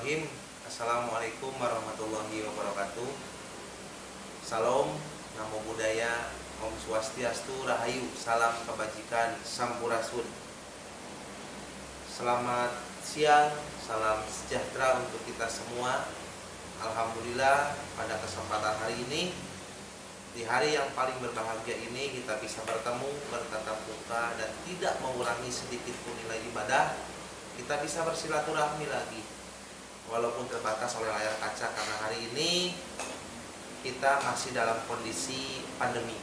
Bismillahirrahmanirrahim. Assalamualaikum warahmatullahi wabarakatuh. Salam, namo buddhaya, Om Swastiastu, Rahayu, salam kebajikan, Sampurasun. Selamat siang, salam sejahtera untuk kita semua. Alhamdulillah pada kesempatan hari ini, di hari yang paling berbahagia ini, kita bisa bertemu, bertatap muka, dan tidak mengurangi sedikit pun nilai ibadah. Kita bisa bersilaturahmi lagi, walaupun terbatas oleh layar kaca, karena hari ini kita masih dalam kondisi pandemi.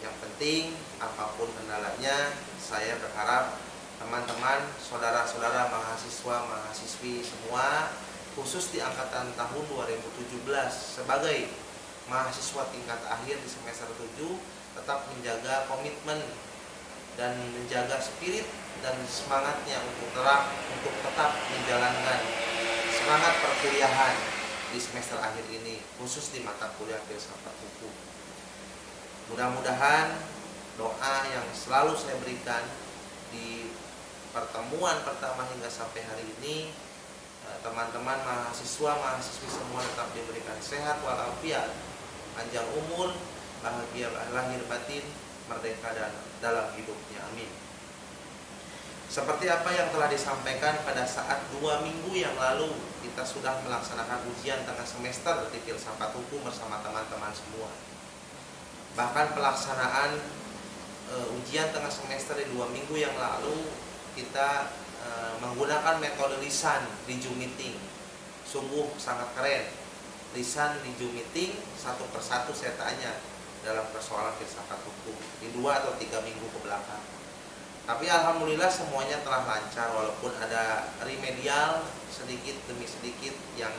Yang penting, apapun kendalanya, saya berharap teman-teman, saudara-saudara mahasiswa, mahasiswi semua, khusus di angkatan tahun 2017 sebagai mahasiswa tingkat akhir di semester 7, tetap menjaga komitmen dan menjaga spirit dan semangatnya untuk tetap menjalankan semangat perkuliahan di semester akhir ini, khusus di mata kuliah filsafat hukum. Mudah-mudahan doa yang selalu saya berikan di pertemuan pertama hingga sampai hari ini, teman-teman mahasiswa, mahasiswi semua tetap diberikan sehat walafiat, panjang umur, bahagia lahir batin, merdeka dan dalam hidupnya, amin. Seperti apa yang telah disampaikan pada saat 2 minggu yang lalu, kita sudah melaksanakan ujian tengah semester di filsafat hukum bersama teman-teman semua. Bahkan pelaksanaan ujian tengah semester di 2 minggu yang lalu, kita menggunakan metode lisan di Zoom meeting. Sungguh sangat keren. Lisan di Zoom meeting, satu persatu saya tanya dalam persoalan filsafat hukum di 2 atau 3 minggu ke belakang. Tapi alhamdulillah semuanya telah lancar, walaupun ada remedial sedikit demi sedikit yang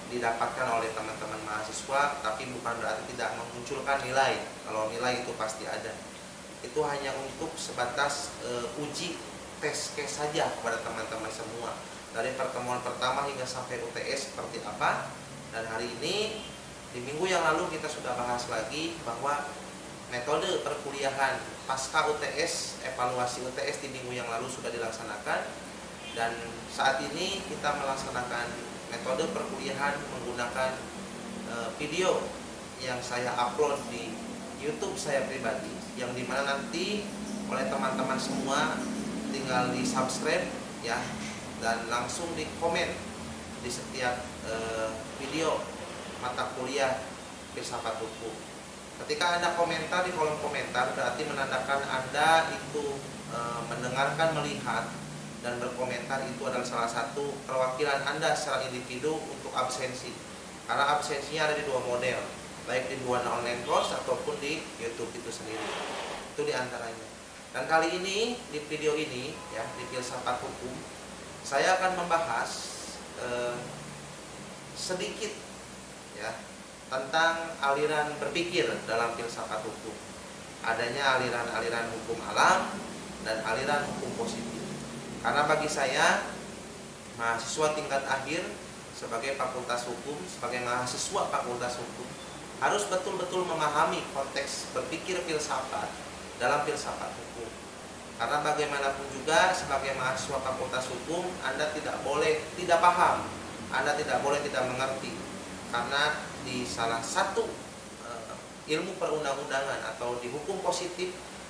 didapatkan oleh teman-teman mahasiswa, tapi bukan berarti tidak memunculkan nilai. Kalau nilai itu pasti ada. Itu hanya untuk sebatas uji tes case saja kepada teman-teman semua. Dari pertemuan pertama hingga sampai UTS seperti apa. Dan hari ini, di minggu yang lalu kita sudah bahas lagi bahwa metode perkuliahan pasca UTS, evaluasi UTS di minggu yang lalu sudah dilaksanakan. Dan saat ini kita melaksanakan metode perkuliahan menggunakan video yang saya upload di YouTube saya pribadi, yang dimana nanti oleh teman-teman semua tinggal di subscribe ya, dan langsung di komen di setiap video mata kuliah filsafat hukum. Ketika Anda komentar di kolom komentar, berarti menandakan Anda itu mendengarkan, melihat, dan berkomentar. Itu adalah salah satu perwakilan Anda secara individu untuk absensi. Karena absensinya ada di 2 model, baik di 2 online course ataupun di YouTube itu sendiri. Itu diantaranya. Dan kali ini, di video ini, ya, di filsafat hukum, saya akan membahas sedikit ya tentang aliran berpikir dalam filsafat hukum. Adanya aliran-aliran hukum alam dan aliran hukum positif. Karena bagi saya, mahasiswa tingkat akhir sebagai fakultas hukum, sebagai mahasiswa fakultas hukum, harus betul-betul memahami konteks berpikir filsafat dalam filsafat hukum. Karena bagaimanapun juga sebagai mahasiswa fakultas hukum, Anda tidak boleh tidak paham, Anda tidak boleh tidak mengerti. Karena di salah satu ilmu perundang-undangan atau di hukum positif,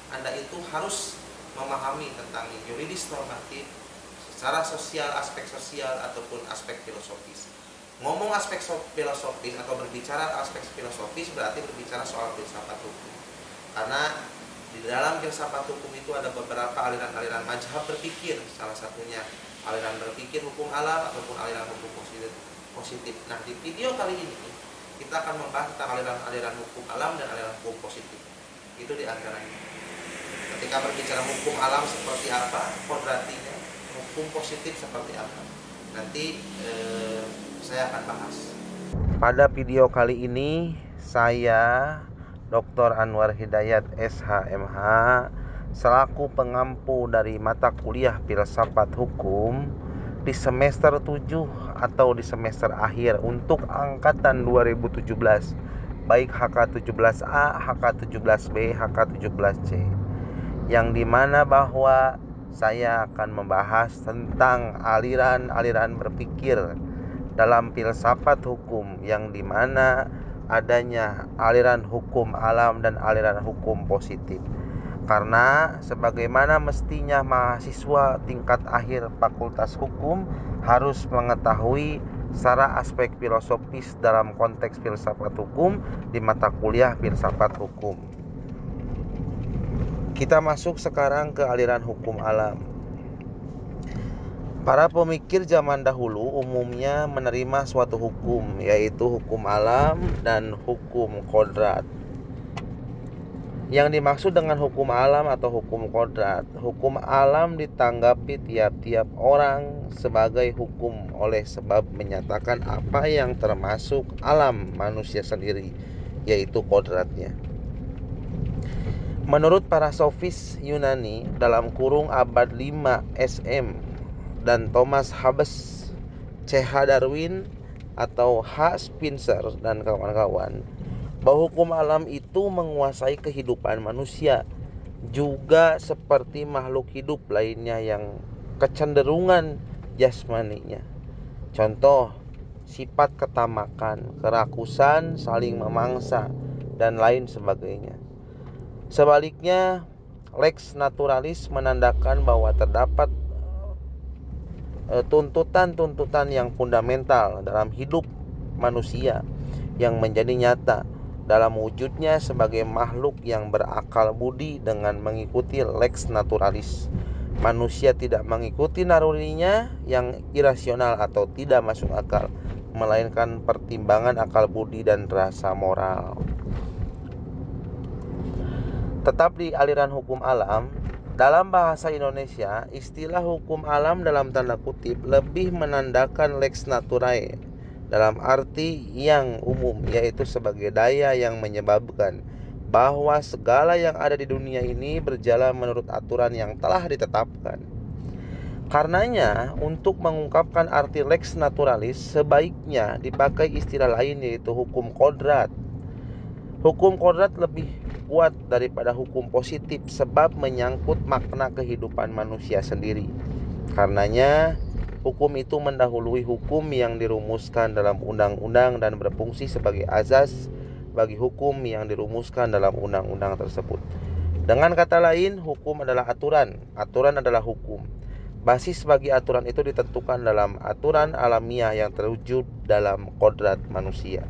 Anda itu harus memahami tentang yuridis normatif secara sosial, aspek sosial ataupun aspek filosofis. Ngomong aspek filosofis atau berbicara aspek filosofis berarti berbicara soal filsafat hukum. Karena di dalam filsafat hukum itu ada beberapa aliran-aliran mazhab berpikir, salah satunya aliran berpikir hukum alam ataupun aliran hukum positif. Nah, di video kali ini kita akan membahas tentang aliran-aliran hukum alam dan aliran hukum positif. Itu diantaranya. Ketika berbicara hukum alam seperti apa kodratinya, hukum positif seperti apa, nanti saya akan bahas. Pada video kali ini, saya Dr. Anwar Hidayat SHMH selaku pengampu dari mata kuliah filsafat hukum di semester 7 atau di semester akhir untuk angkatan 2017, baik HK17A, HK17B, HK17C, yang dimana bahwa saya akan membahas tentang aliran-aliran berpikir dalam filsafat hukum yang dimana adanya aliran hukum alam dan aliran hukum positif. Karena sebagaimana mestinya mahasiswa tingkat akhir Fakultas Hukum harus mengetahui secara aspek filosofis dalam konteks filsafat hukum di mata kuliah filsafat hukum. Kita masuk sekarang ke aliran hukum alam. Para pemikir zaman dahulu umumnya menerima suatu hukum, yaitu hukum alam dan hukum kodrat. Yang dimaksud dengan hukum alam atau hukum kodrat, hukum alam ditanggapi tiap-tiap orang sebagai hukum oleh sebab menyatakan apa yang termasuk alam manusia sendiri, yaitu kodratnya. Menurut para sofis Yunani dalam kurung abad 5 SM dan Thomas Hobbes, C.H. Darwin atau H. Spencer dan kawan-kawan, bahwa hukum alam itu menguasai kehidupan manusia juga seperti makhluk hidup lainnya yang kecenderungan jasmaninya. Contoh, sifat ketamakan, kerakusan, saling memangsa, dan lain sebagainya. Sebaliknya, lex naturalis menandakan bahwa terdapat tuntutan-tuntutan yang fundamental dalam hidup manusia yang menjadi nyata dalam wujudnya sebagai makhluk yang berakal budi dengan mengikuti lex naturalis. Manusia tidak mengikuti nalurinya yang irasional atau tidak masuk akal, melainkan pertimbangan akal budi dan rasa moral. Tetap di aliran hukum alam, dalam bahasa Indonesia, istilah hukum alam dalam tanda kutip lebih menandakan lex naturae dalam arti yang umum, yaitu sebagai daya yang menyebabkan bahwa segala yang ada di dunia ini berjalan menurut aturan yang telah ditetapkan. Karenanya, untuk mengungkapkan arti lex naturalis, sebaiknya dipakai istilah lain, yaitu hukum kodrat. Hukum kodrat lebih kuat daripada hukum positif sebab menyangkut makna kehidupan manusia sendiri. Karenanya, hukum itu mendahului hukum yang dirumuskan dalam undang-undang dan berfungsi sebagai azas bagi hukum yang dirumuskan dalam undang-undang tersebut. Dengan kata lain, hukum adalah aturan, aturan adalah hukum. Basis bagi aturan itu ditentukan dalam aturan alamiah yang terwujud dalam kodrat manusia.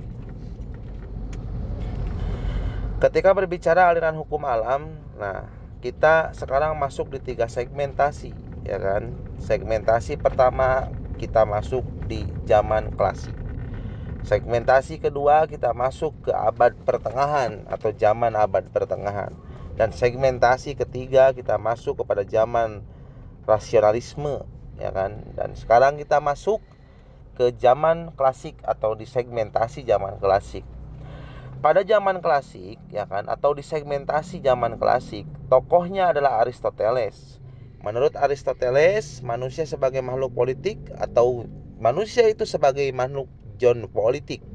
Ketika berbicara aliran hukum alam, kita sekarang masuk di 3 segmentasi, ya kan? Segmentasi pertama kita masuk di zaman klasik. Segmentasi kedua kita masuk ke abad pertengahan atau zaman abad pertengahan. Dan segmentasi ketiga kita masuk kepada zaman rasionalisme, ya kan? Dan sekarang kita masuk ke zaman klasik atau di segmentasi zaman klasik. Pada zaman klasik, ya kan, atau di segmentasi zaman klasik, tokohnya adalah Aristoteles. Menurut Aristoteles, manusia sebagai makhluk politik atau manusia itu sebagai makhluk politik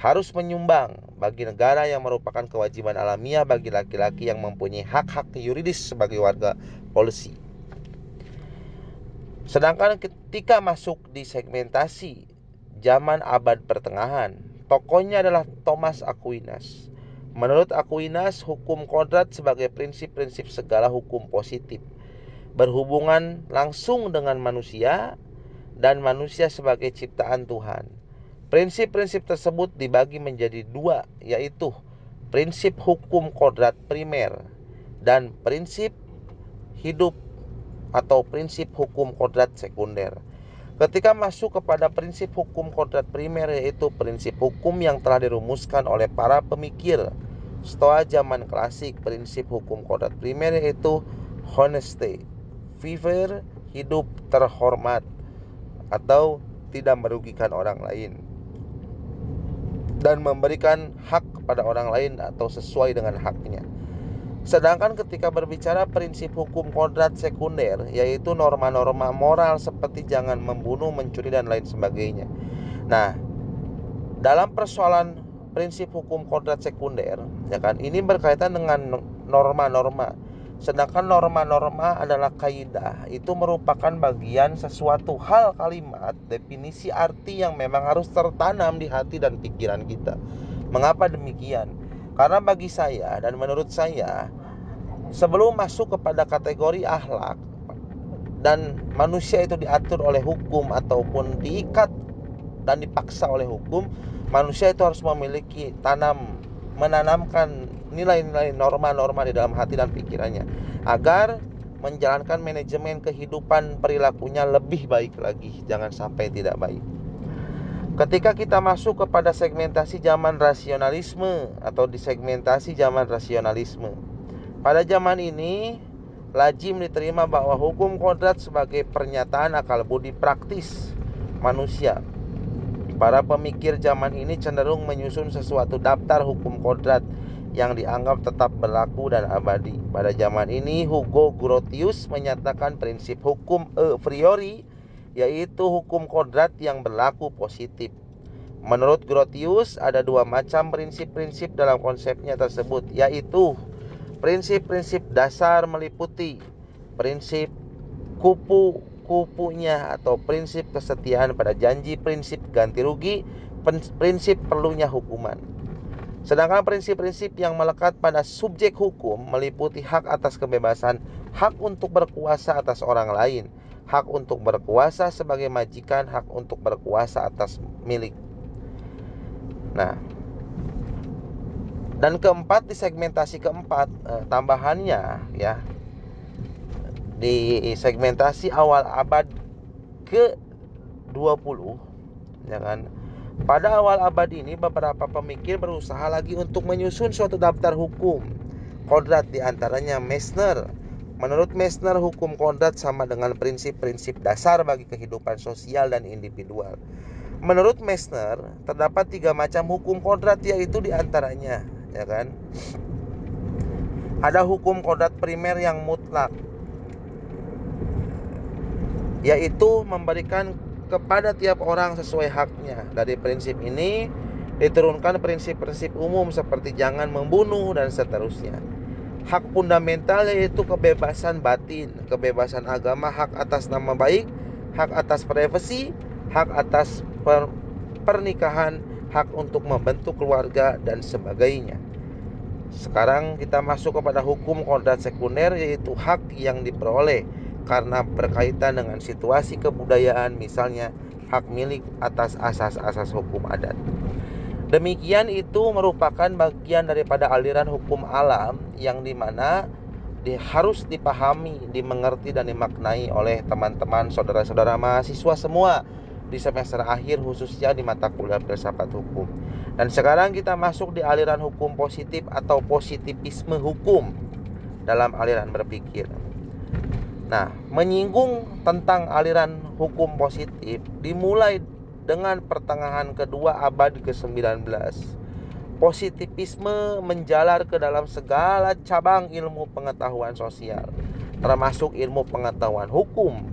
harus menyumbang bagi negara yang merupakan kewajiban alamiah bagi laki-laki yang mempunyai hak-hak yuridis sebagai warga polisi. Sedangkan ketika masuk di segmentasi zaman abad pertengahan, tokohnya adalah Thomas Aquinas. Menurut Aquinas, hukum kodrat sebagai prinsip-prinsip segala hukum positif berhubungan langsung dengan manusia dan manusia sebagai ciptaan Tuhan. Prinsip-prinsip tersebut dibagi menjadi 2, yaitu prinsip hukum kodrat primer dan prinsip hidup atau prinsip hukum kodrat sekunder. Ketika masuk kepada prinsip hukum kodrat primer, yaitu prinsip hukum yang telah dirumuskan oleh para pemikir Stoa zaman klasik, prinsip hukum kodrat primer yaitu honesty, vivere, hidup terhormat atau tidak merugikan orang lain dan memberikan hak kepada orang lain atau sesuai dengan haknya. Sedangkan ketika berbicara prinsip hukum kodrat sekunder, yaitu norma-norma moral seperti jangan membunuh, mencuri, dan lain sebagainya. Nah, dalam persoalan prinsip hukum kodrat sekunder, ya kan, ini berkaitan dengan norma-norma Sedangkan norma-norma adalah kaidah, itu merupakan bagian sesuatu hal, kalimat, definisi, arti yang memang harus tertanam di hati dan pikiran kita. Mengapa demikian? Karena bagi saya dan menurut saya, sebelum masuk kepada kategori akhlak dan manusia itu diatur oleh hukum ataupun diikat dan dipaksa oleh hukum, manusia itu harus memiliki menanamkan nilai-nilai, norma-norma di dalam hati dan pikirannya agar menjalankan manajemen kehidupan perilakunya lebih baik lagi, jangan sampai tidak baik. Ketika kita masuk kepada segmentasi zaman rasionalisme atau disegmentasi zaman rasionalisme, pada zaman ini lazim diterima bahwa hukum kodrat sebagai pernyataan akal budi praktis manusia. Para pemikir zaman ini cenderung menyusun sesuatu daftar hukum kodrat yang dianggap tetap berlaku dan abadi. Pada zaman ini Hugo Grotius menyatakan prinsip hukum a priori, yaitu hukum kodrat yang berlaku positif. Menurut Grotius ada dua macam prinsip-prinsip dalam konsepnya tersebut, yaitu prinsip-prinsip dasar meliputi prinsip kupu-kupunya atau prinsip kesetiaan pada janji, prinsip ganti rugi, prinsip perlunya hukuman. Sedangkan prinsip-prinsip yang melekat pada subjek hukum meliputi hak atas kebebasan, hak untuk berkuasa atas orang lain, hak untuk berkuasa sebagai majikan, hak untuk berkuasa atas milik. Nah, dan keempat, di segmentasi keempat, tambahannya ya, di segmentasi awal abad ke-20, ya kan. Pada awal abad ini beberapa pemikir berusaha lagi untuk menyusun suatu daftar hukum kodrat, di antaranya Meissner. Menurut Meissner, hukum kodrat sama dengan prinsip-prinsip dasar bagi kehidupan sosial dan individual. Menurut Meissner, terdapat 3 macam hukum kodrat, yaitu di antaranya, ya kan, ada hukum kodrat primer yang mutlak, yaitu memberikan kepada tiap orang sesuai haknya. Dari prinsip ini diturunkan prinsip-prinsip umum seperti jangan membunuh dan seterusnya. Hak fundamental yaitu kebebasan batin, kebebasan agama, hak atas nama baik, hak atas privasi, hak atas pernikahan, hak untuk membentuk keluarga dan sebagainya. Sekarang kita masuk kepada hukum kodrat sekunder, yaitu hak yang diperoleh karena berkaitan dengan situasi kebudayaan, misalnya hak milik atas asas-asas hukum adat. Demikian itu merupakan bagian daripada aliran hukum alam yang dimana harus dipahami, dimengerti dan dimaknai oleh teman-teman, saudara-saudara mahasiswa semua di semester akhir, khususnya di mata kuliah filsafat hukum. Dan sekarang kita masuk di aliran hukum positif atau positivisme hukum dalam aliran berpikir. Nah, menyinggung tentang aliran hukum positif dimulai dengan pertengahan kedua abad ke-19. Positivisme menjalar ke dalam segala cabang ilmu pengetahuan sosial, termasuk ilmu pengetahuan hukum.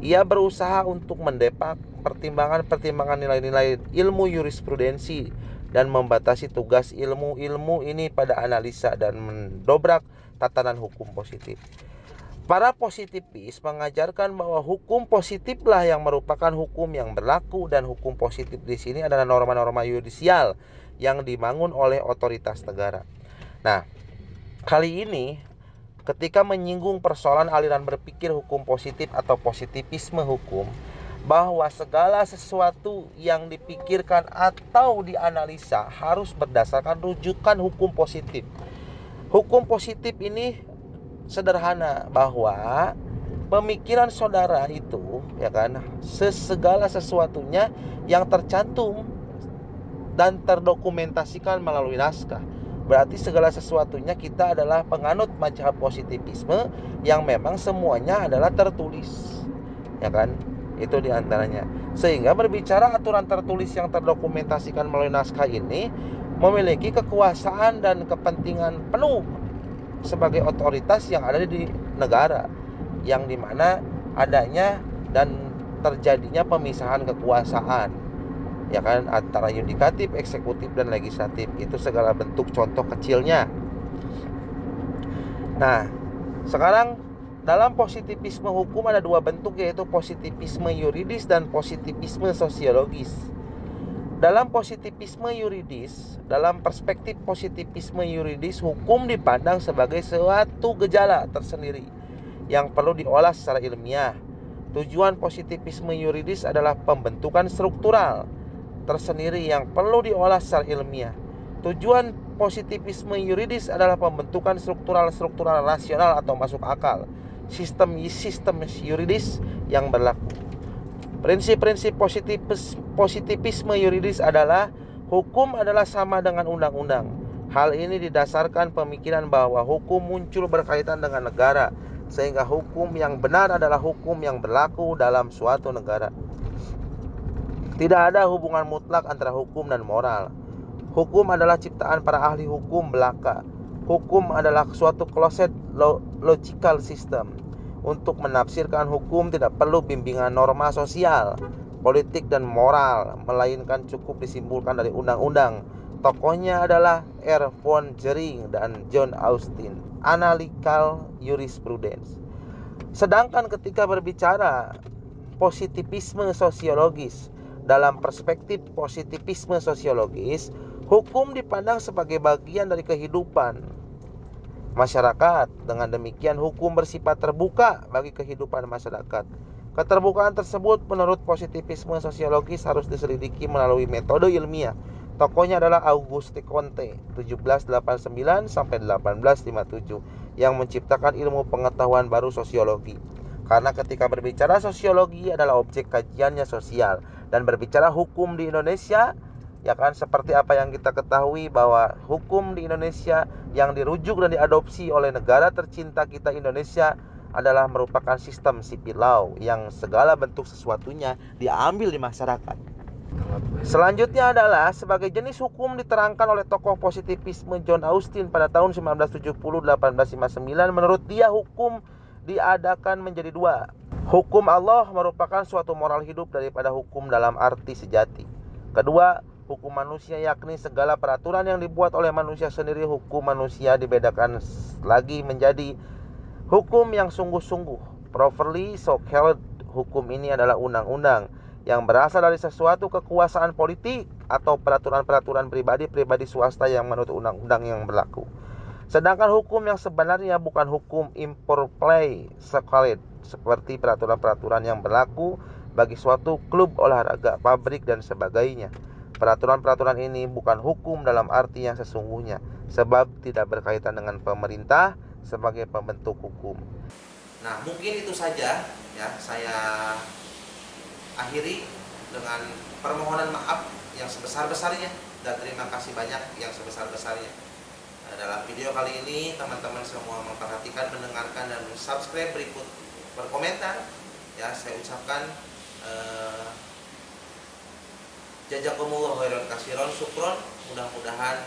Ia berusaha untuk mendepak pertimbangan-pertimbangan nilai-nilai ilmu jurisprudensi dan membatasi tugas ilmu-ilmu ini pada analisa dan mendobrak tatanan hukum positif. Para positivis mengajarkan bahwa hukum positiflah yang merupakan hukum yang berlaku, dan hukum positif di sini adalah norma-norma yudisial yang dibangun oleh otoritas negara. Nah, kali ini ketika menyinggung persoalan aliran berpikir hukum positif atau positivisme hukum, bahwa segala sesuatu yang dipikirkan atau dianalisa harus berdasarkan rujukan hukum positif. Hukum positif ini sederhana, bahwa pemikiran saudara itu, ya kan, segala sesuatunya yang tercantum dan terdokumentasikan melalui naskah. Berarti segala sesuatunya kita adalah penganut mazhab positivisme yang memang semuanya adalah tertulis, ya kan? Itu diantaranya. Sehingga berbicara aturan tertulis yang terdokumentasikan melalui naskah ini memiliki kekuasaan dan kepentingan penuh sebagai otoritas yang ada di negara, yang dimana adanya dan terjadinya pemisahan kekuasaan, ya kan, antara yudikatif, eksekutif, dan legislatif. Itu segala bentuk contoh kecilnya. Nah, Sekarang dalam positivisme hukum ada dua bentuk, yaitu positivisme yuridis dan positivisme sosiologis. Dalam positivisme yuridis, dalam perspektif positivisme yuridis, hukum dipandang sebagai suatu gejala tersendiri yang perlu diolah secara ilmiah. Tujuan positivisme yuridis adalah pembentukan struktural tersendiri yang perlu diolah secara ilmiah. Tujuan positivisme yuridis adalah pembentukan struktural rasional atau masuk akal, sistem yuridis yang berlaku. Prinsip-prinsip positivisme yuridis adalah hukum adalah sama dengan undang-undang. Hal ini didasarkan pemikiran bahwa hukum muncul berkaitan dengan negara, sehingga hukum yang benar adalah hukum yang berlaku dalam suatu negara. Tidak ada hubungan mutlak antara hukum dan moral. Hukum adalah ciptaan para ahli hukum belaka. Hukum adalah suatu closed logical system. Untuk menafsirkan hukum tidak perlu bimbingan norma sosial, politik, dan moral, melainkan cukup disimpulkan dari undang-undang. Tokohnya adalah R. von Jering dan John Austin. Analytical Jurisprudence. Sedangkan ketika berbicara positivisme sosiologis, dalam perspektif positivisme sosiologis, hukum dipandang sebagai bagian dari kehidupan masyarakat. Dengan demikian, hukum bersifat terbuka bagi kehidupan masyarakat. Keterbukaan tersebut menurut positivisme sosiologis harus diselidiki melalui metode ilmiah. Tokohnya adalah Auguste Comte, 1789 sampai 1857, yang menciptakan ilmu pengetahuan baru sosiologi. Karena ketika berbicara sosiologi adalah objek kajiannya sosial, dan berbicara hukum di Indonesia, ya kan, seperti apa yang kita ketahui bahwa hukum di Indonesia yang dirujuk dan diadopsi oleh negara tercinta kita Indonesia adalah merupakan sistem civil law yang segala bentuk sesuatunya diambil di masyarakat. Selanjutnya adalah sebagai jenis hukum diterangkan oleh tokoh positivisme John Austin pada tahun 1970-1859. Menurut dia, hukum diadakan menjadi dua. Hukum Allah merupakan suatu moral hidup daripada hukum dalam arti sejati. Kedua, hukum manusia, yakni segala peraturan yang dibuat oleh manusia sendiri. Hukum manusia dibedakan lagi menjadi hukum yang sungguh-sungguh, properly so called. Hukum ini adalah undang-undang yang berasal dari sesuatu kekuasaan politik atau peraturan-peraturan pribadi swasta yang menurut undang-undang yang berlaku. Sedangkan hukum yang sebenarnya bukan hukum improperly so called, seperti peraturan-peraturan yang berlaku bagi suatu klub olahraga, pabrik, dan sebagainya. Peraturan-peraturan ini bukan hukum dalam arti yang sesungguhnya, sebab tidak berkaitan dengan pemerintah sebagai pembentuk hukum. Nah, mungkin itu saja ya saya akhiri dengan permohonan maaf yang sebesar-besarnya dan terima kasih banyak yang sebesar-besarnya. Dalam video kali ini teman-teman semua memperhatikan, mendengarkan, dan subscribe, berikut berkomentar ya. Saya ucapkan jazakumullah khairan katsiran, syukron. Mudah-mudahan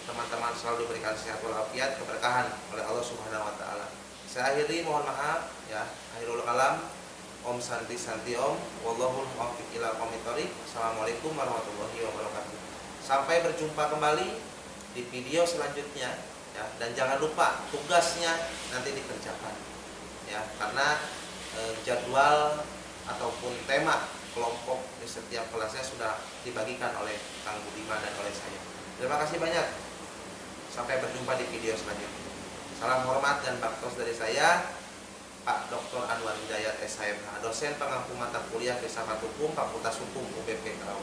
teman-teman selalu diberikan sehat walafiat, keberkahan oleh Allah Subhanahu wa taala. Saya akhiri, mohon maaf ya. Akhirul kalam. Om Santi Santi Om. Wallahul muwaffiq ila aqwamit thoriq. Assalamualaikum warahmatullahi wabarakatuh. Sampai berjumpa kembali di video selanjutnya ya. Dan jangan lupa tugasnya nanti dikerjakan ya, karena jadwal ataupun tema kelompok di setiap kelasnya sudah dibagikan oleh Kang Budiman dan oleh saya. Terima kasih banyak. Sampai berjumpa di video selanjutnya. Salam hormat dan baktos dari saya, Pak Dr. Anwar Hidayat SHMH, dosen pengampu mata kuliah Filsafat Hukum, Fakultas Hukum UPP Karawang.